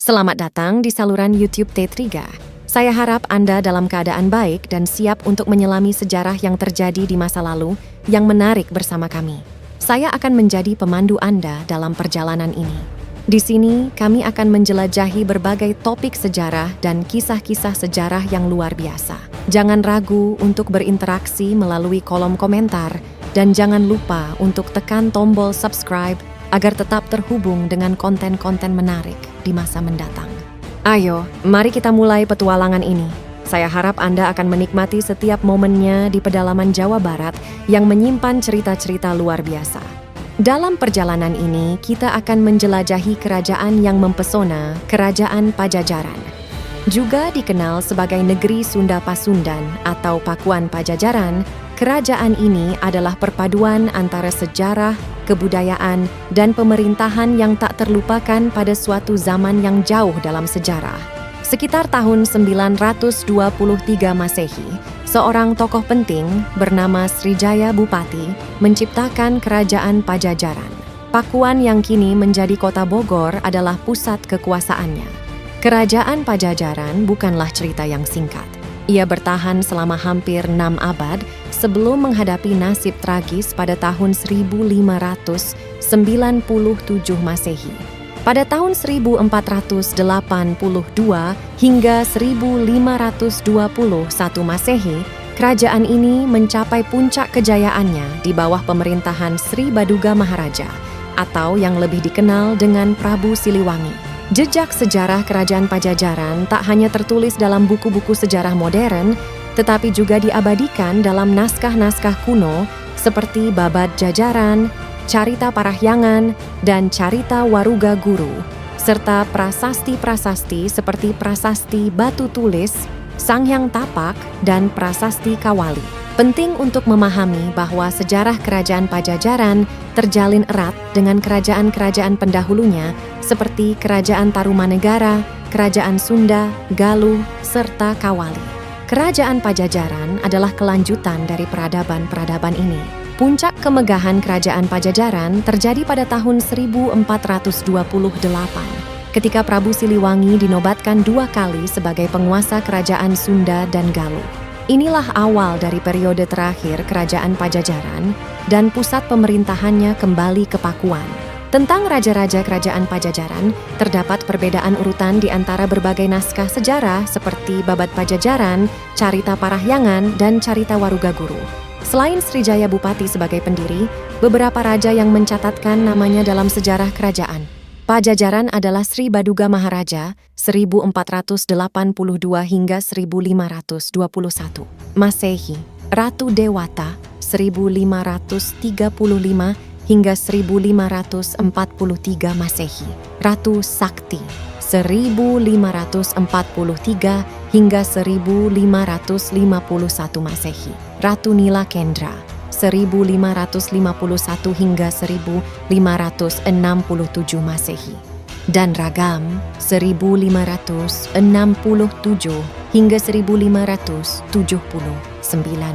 Selamat datang di saluran YouTube T3. Saya harap Anda dalam keadaan baik dan siap untuk menyelami sejarah yang terjadi di masa lalu yang menarik bersama kami. Saya akan menjadi pemandu Anda dalam perjalanan ini. Di sini, kami akan menjelajahi berbagai topik sejarah dan kisah-kisah sejarah yang luar biasa. Jangan ragu untuk berinteraksi melalui kolom komentar dan jangan lupa untuk tekan tombol subscribe agar tetap terhubung dengan konten-konten menarik di masa mendatang. Ayo, mari kita mulai petualangan ini. Saya harap Anda akan menikmati setiap momennya di pedalaman Jawa Barat yang menyimpan cerita-cerita luar biasa. Dalam perjalanan ini, kita akan menjelajahi kerajaan yang mempesona, Kerajaan Pajajaran. Juga dikenal sebagai Negeri Sunda Pasundan atau Pakuan Pajajaran, kerajaan ini adalah perpaduan antara sejarah, kebudayaan, dan pemerintahan yang tak terlupakan pada suatu zaman yang jauh dalam sejarah. Sekitar tahun 923 Masehi, seorang tokoh penting bernama Srijaya Bupati menciptakan Kerajaan Pajajaran. Pakuan yang kini menjadi kota Bogor adalah pusat kekuasaannya. Kerajaan Pajajaran bukanlah cerita yang singkat. Ia bertahan selama hampir 6 abad sebelum menghadapi nasib tragis pada tahun 1597 Masehi. Pada tahun 1482 hingga 1521 Masehi, kerajaan ini mencapai puncak kejayaannya di bawah pemerintahan Sri Baduga Maharaja atau yang lebih dikenal dengan Prabu Siliwangi. Jejak sejarah Kerajaan Pajajaran tak hanya tertulis dalam buku-buku sejarah modern, tetapi juga diabadikan dalam naskah-naskah kuno seperti Babad Jajaran, Carita Parahyangan, dan Carita Waruga Guru, serta prasasti-prasasti seperti Prasasti Batu Tulis, Sanghyang Tapak, dan Prasasti Kawali. Penting untuk memahami bahwa sejarah Kerajaan Pajajaran terjalin erat dengan kerajaan-kerajaan pendahulunya seperti Kerajaan Tarumanegara, Kerajaan Sunda, Galuh, serta Kawali. Kerajaan Pajajaran adalah kelanjutan dari peradaban-peradaban ini. Puncak kemegahan Kerajaan Pajajaran terjadi pada tahun 1428 ketika Prabu Siliwangi dinobatkan 2 kali sebagai penguasa Kerajaan Sunda dan Galuh. Inilah awal dari periode terakhir Kerajaan Pajajaran dan pusat pemerintahannya kembali ke Pakuan. Tentang raja-raja Kerajaan Pajajaran, terdapat perbedaan urutan di antara berbagai naskah sejarah seperti Babad Pajajaran, Carita Parahyangan, dan Carita Waruga Guru. Selain Srijaya Bupati sebagai pendiri, beberapa raja yang mencatatkan namanya dalam sejarah kerajaan. Pajajaran adalah Sri Baduga Maharaja 1482 hingga 1521 Masehi, Ratu Dewata 1535 hingga 1543 Masehi, Ratu Sakti 1543 hingga 1551 Masehi, Ratu Nila Kendra 1551 hingga 1567 Masehi, dan Ragam 1567 hingga 1579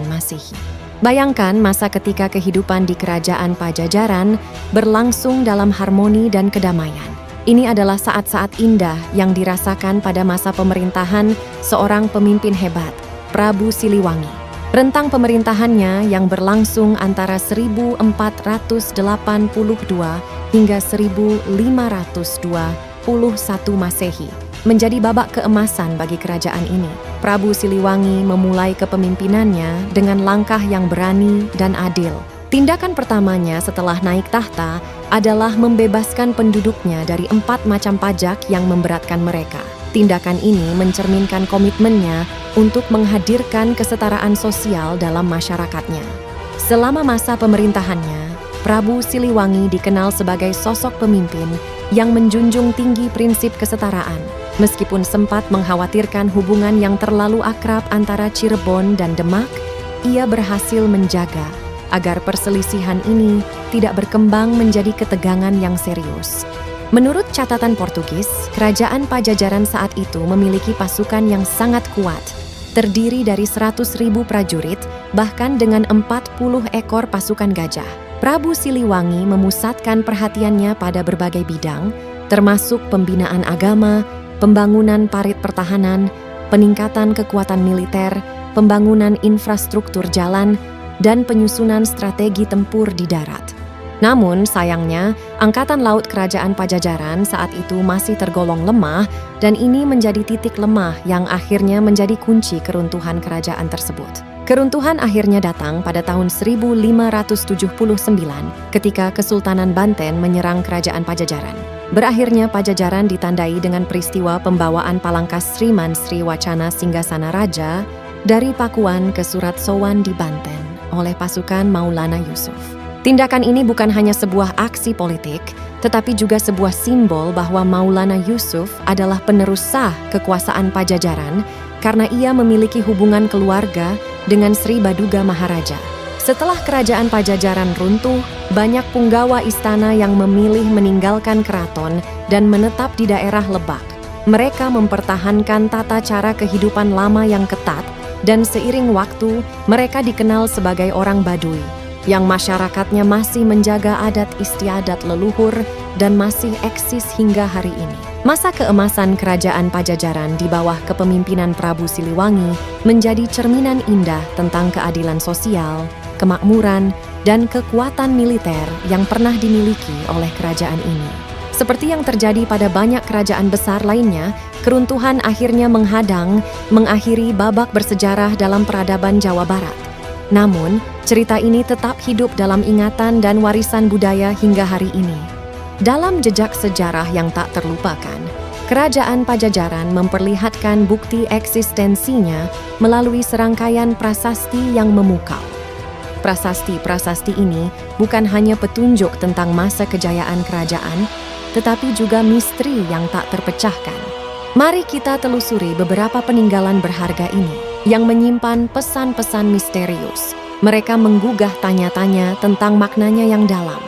Masehi. Bayangkan masa ketika kehidupan di Kerajaan Pajajaran berlangsung dalam harmoni dan kedamaian. Ini adalah saat-saat indah yang dirasakan pada masa pemerintahan seorang pemimpin hebat, Prabu Siliwangi. Rentang pemerintahannya yang berlangsung antara 1482 hingga 1521 Masehi menjadi babak keemasan bagi kerajaan ini. Prabu Siliwangi memulai kepemimpinannya dengan langkah yang berani dan adil. Tindakan pertamanya setelah naik tahta adalah membebaskan penduduknya dari 4 macam pajak yang memberatkan mereka. Tindakan ini mencerminkan komitmennya untuk menghadirkan kesetaraan sosial dalam masyarakatnya. Selama masa pemerintahannya, Prabu Siliwangi dikenal sebagai sosok pemimpin yang menjunjung tinggi prinsip kesetaraan. Meskipun sempat mengkhawatirkan hubungan yang terlalu akrab antara Cirebon dan Demak, ia berhasil menjaga agar perselisihan ini tidak berkembang menjadi ketegangan yang serius. Menurut catatan Portugis, Kerajaan Pajajaran saat itu memiliki pasukan yang sangat kuat, terdiri dari 100.000 prajurit, bahkan dengan 40 ekor pasukan gajah. Prabu Siliwangi memusatkan perhatiannya pada berbagai bidang, termasuk pembinaan agama, pembangunan parit pertahanan, peningkatan kekuatan militer, pembangunan infrastruktur jalan, dan penyusunan strategi tempur di darat. Namun, sayangnya, Angkatan Laut Kerajaan Pajajaran saat itu masih tergolong lemah dan ini menjadi titik lemah yang akhirnya menjadi kunci keruntuhan kerajaan tersebut. Keruntuhan akhirnya datang pada tahun 1579 ketika Kesultanan Banten menyerang Kerajaan Pajajaran. Berakhirnya Pajajaran ditandai dengan peristiwa pembawaan Palangkas Sriman Sriwacana Singgasana Raja dari Pakuan ke Surat Sowan di Banten oleh pasukan Maulana Yusuf. Tindakan ini bukan hanya sebuah aksi politik, tetapi juga sebuah simbol bahwa Maulana Yusuf adalah penerus sah kekuasaan Pajajaran karena ia memiliki hubungan keluarga dengan Sri Baduga Maharaja. Setelah kerajaan Pajajaran runtuh, banyak punggawa istana yang memilih meninggalkan keraton dan menetap di daerah Lebak. Mereka mempertahankan tata cara kehidupan lama yang ketat dan seiring waktu mereka dikenal sebagai orang Baduy, yang masyarakatnya masih menjaga adat istiadat leluhur dan masih eksis hingga hari ini. Masa keemasan kerajaan Pajajaran di bawah kepemimpinan Prabu Siliwangi menjadi cerminan indah tentang keadilan sosial, kemakmuran, dan kekuatan militer yang pernah dimiliki oleh kerajaan ini. Seperti yang terjadi pada banyak kerajaan besar lainnya, keruntuhan akhirnya mengakhiri babak bersejarah dalam peradaban Jawa Barat. Namun, cerita ini tetap hidup dalam ingatan dan warisan budaya hingga hari ini. Dalam jejak sejarah yang tak terlupakan, Kerajaan Pajajaran memperlihatkan bukti eksistensinya melalui serangkaian prasasti yang memukau. Prasasti-prasasti ini bukan hanya petunjuk tentang masa kejayaan kerajaan, tetapi juga misteri yang tak terpecahkan. Mari kita telusuri beberapa peninggalan berharga ini yang menyimpan pesan-pesan misterius. Mereka menggugah tanya-tanya tentang maknanya yang dalam.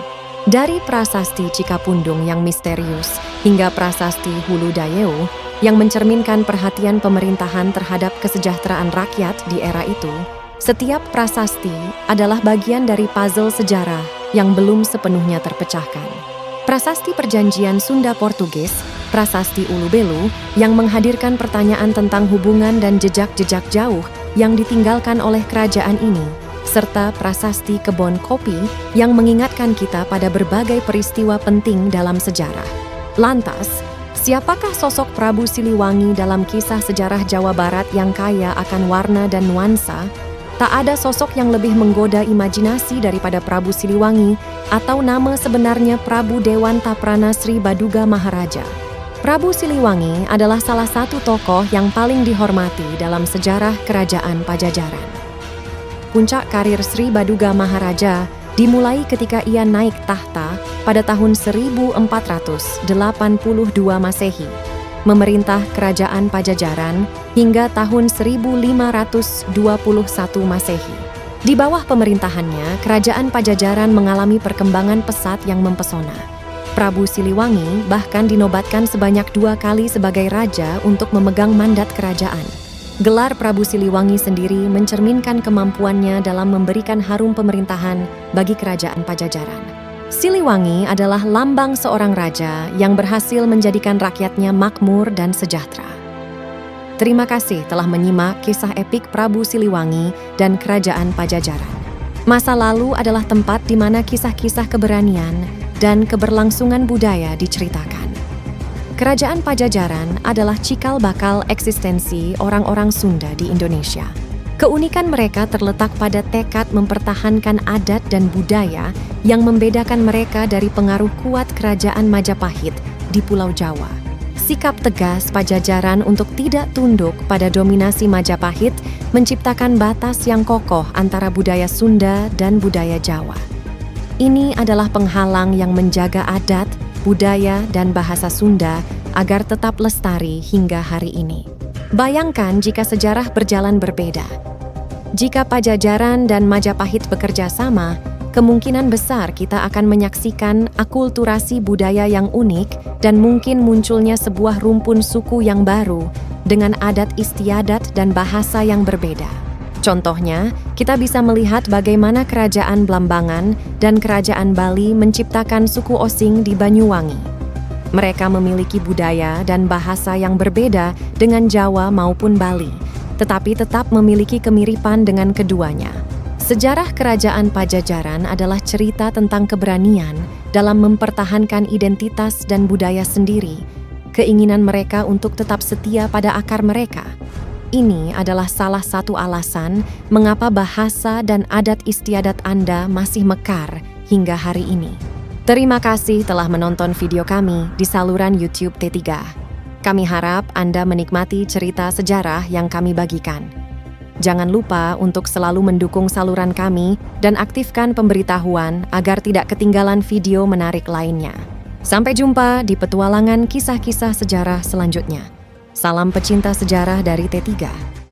Dari prasasti Cikapundung yang misterius hingga prasasti Hulu Dayeu yang mencerminkan perhatian pemerintahan terhadap kesejahteraan rakyat di era itu, setiap prasasti adalah bagian dari puzzle sejarah yang belum sepenuhnya terpecahkan. Prasasti Perjanjian Sunda-Portugis, prasasti Ulu-Belu yang menghadirkan pertanyaan tentang hubungan dan jejak-jejak jauh yang ditinggalkan oleh kerajaan ini, serta prasasti Kebon Kopi yang mengingatkan kita pada berbagai peristiwa penting dalam sejarah. Lantas, siapakah sosok Prabu Siliwangi dalam kisah sejarah Jawa Barat yang kaya akan warna dan nuansa? Tak ada sosok yang lebih menggoda imajinasi daripada Prabu Siliwangi atau nama sebenarnya Prabu Dewan Taprana Sri Baduga Maharaja. Prabu Siliwangi adalah salah satu tokoh yang paling dihormati dalam sejarah kerajaan Pajajaran. Puncak karir Sri Baduga Maharaja dimulai ketika ia naik tahta pada tahun 1482 Masehi, memerintah kerajaan Pajajaran hingga tahun 1521 Masehi. Di bawah pemerintahannya, kerajaan Pajajaran mengalami perkembangan pesat yang mempesona. Prabu Siliwangi bahkan dinobatkan sebanyak 2 kali sebagai raja untuk memegang mandat kerajaan. Gelar Prabu Siliwangi sendiri mencerminkan kemampuannya dalam memberikan harum pemerintahan bagi kerajaan Pajajaran. Siliwangi adalah lambang seorang raja yang berhasil menjadikan rakyatnya makmur dan sejahtera. Terima kasih telah menyimak kisah epik Prabu Siliwangi dan kerajaan Pajajaran. Masa lalu adalah tempat di mana kisah-kisah keberanian dan keberlangsungan budaya diceritakan. Kerajaan Pajajaran adalah cikal bakal eksistensi orang-orang Sunda di Indonesia. Keunikan mereka terletak pada tekad mempertahankan adat dan budaya yang membedakan mereka dari pengaruh kuat kerajaan Majapahit di Pulau Jawa. Sikap tegas Pajajaran untuk tidak tunduk pada dominasi Majapahit menciptakan batas yang kokoh antara budaya Sunda dan budaya Jawa. Ini adalah penghalang yang menjaga adat, budaya, dan bahasa Sunda agar tetap lestari hingga hari ini. Bayangkan jika sejarah berjalan berbeda. Jika Pajajaran dan Majapahit bekerja sama, kemungkinan besar kita akan menyaksikan akulturasi budaya yang unik dan mungkin munculnya sebuah rumpun suku yang baru dengan adat istiadat dan bahasa yang berbeda. Contohnya, kita bisa melihat bagaimana Kerajaan Blambangan dan Kerajaan Bali menciptakan suku Osing di Banyuwangi. Mereka memiliki budaya dan bahasa yang berbeda dengan Jawa maupun Bali, tetapi tetap memiliki kemiripan dengan keduanya. Sejarah Kerajaan Pajajaran adalah cerita tentang keberanian dalam mempertahankan identitas dan budaya sendiri, keinginan mereka untuk tetap setia pada akar mereka. Ini adalah salah satu alasan mengapa bahasa dan adat istiadat Anda masih mekar hingga hari ini. Terima kasih telah menonton video kami di saluran YouTube T3. Kami harap Anda menikmati cerita sejarah yang kami bagikan. Jangan lupa untuk selalu mendukung saluran kami dan aktifkan pemberitahuan agar tidak ketinggalan video menarik lainnya. Sampai jumpa di petualangan kisah-kisah sejarah selanjutnya. Salam pecinta sejarah dari T3.